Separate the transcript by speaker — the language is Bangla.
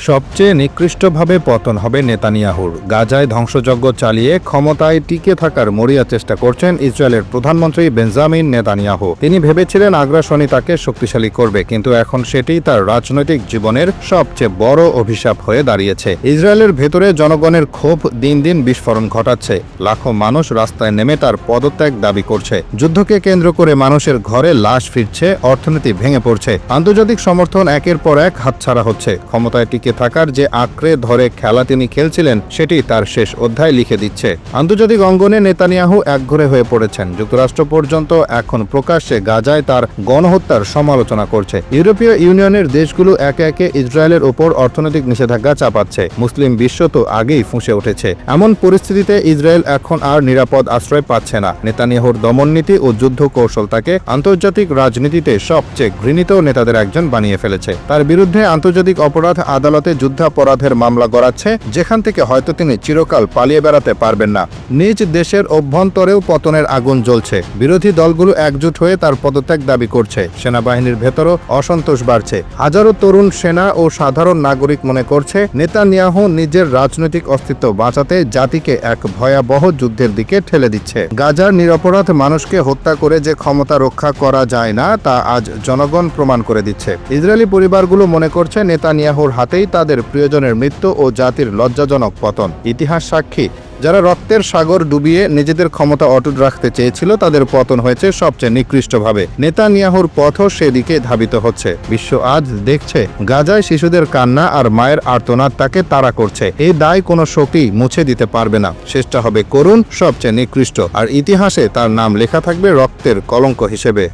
Speaker 1: সবচেয়ে নিকৃষ্টভাবে পতন হবে নেতানিয়াহুর। গাজায় ধ্বংসযজ্ঞ চালিয়ে ক্ষমতায় টিকে থাকার মরিয়া চেষ্টা করছেন ইসরায়েলের প্রধানমন্ত্রী বেঞ্জামিন নেতানিয়াহু। তিনি ভেবেছিলেন আগ্রাসনই তাকে শক্তিশালী করবে, কিন্তু এখন সেটি তার রাজনৈতিক জীবনের সবচেয়ে বড় অভিশাপ হয়ে দাঁড়িয়েছে। ইসরায়েলের ভেতরে জনগণের ক্ষোভ দিন দিন বিস্ফোরণ ঘটাচ্ছে। লাখো মানুষ রাস্তায় নেমে তার পদত্যাগ দাবি করছে। যুদ্ধকে কেন্দ্র করে মানুষের ঘরে লাশ ফিরছে, অর্থনীতি ভেঙে পড়ছে, আন্তর্জাতিক সমর্থন একের পর এক হাতছাড়া হচ্ছে। ক্ষমতায় টিকে থাকার যে আঁকড়ে ধরে খেলা তিনি খেলছিলেন, সেটি তার শেষ অধ্যায় লিখে দিচ্ছে। আন্তর্জাতিক অঙ্গনে নেতানিয়াহু একঘরে হয়ে পড়েছেন। যুক্তরাষ্ট্র পর্যন্ত এখন প্রকাশ্যে গাজায় তার গণহত্যার সমালোচনা করছে। ইউরোপীয় ইউনিয়নের দেশগুলো একে একে ইসরায়েলের ওপর অর্থনৈতিক নিষেধাজ্ঞা চাপাচ্ছে। মুসলিম বিশ্ব তো আগেই ফুঁসে উঠেছে। এমন পরিস্থিতিতে ইসরায়েল এখন আর নিরাপদ আশ্রয় পাচ্ছে না। নেতানিয়াহুর দমননীতি ও যুদ্ধ কৌশল তাকে আন্তর্জাতিক রাজনীতিতে সবচেয়ে ঘৃণিত নেতাদের একজন বানিয়ে ফেলেছে। তার বিরুদ্ধে আন্তর্জাতিক অপরাধ আদালতে যুদ্ধাপরাধের মামলা গড়াচ্ছে, যেখান থেকে হয়তো তিনি চিরকাল পালিয়ে বেড়াতে পারবেন না। নিজ দেশের অভ্যন্তরেও পতনের আগুন জ্বলছে। বিরোধী দলগুলো একজোট হয়ে তার পদত্যাগ দাবি করছে। সেনাবাহিনীর ভেতরও অসন্তোষ বাড়ছে। হাজারো তরুণ সেনা ও সাধারণ নাগরিক মনে করছে নেতানিয়াহু নিজের রাজনৈতিক অস্তিত্ব বাঁচাতে জাতিকে এক ভয়াবহ যুদ্ধের দিকে ঠেলে দিচ্ছে। গাজার নিরপরাধ মানুষকে হত্যা করে যে ক্ষমতা রক্ষা করা যায় না, তা আজ জনগণ প্রমাণ করে দিচ্ছে। ইসরায়েলি পরিবারগুলো মনে করছে নেতানিয়াহুর হাতেই তাদের প্রিয়জনের মৃত্যু ও জাতির লজ্জাজনক পতন। ইতিহাস সাক্ষী, যারা রক্তের সাগর ডুবিয়ে নিজেদের ক্ষমতা অটুট রাখতে চেয়েছিল, তাদের পতন হয়েছে সবচেয়ে নিকৃষ্টভাবে। নেতানিয়াহুর পথও সেদিকে ধাবিত হচ্ছে। বিশ্ব আজ দেখছে গাজায় শিশুদের কান্না আর মায়ের আর্তনাদ তাকে তাড়া করছে। এই দায় কোনো শক্তি মুছে দিতে পারবে না। শেষটা হবে করুণ, সবচেয়ে নিকৃষ্ট, আর ইতিহাসে তার নাম লেখা থাকবে রক্তের কলঙ্ক হিসেবে।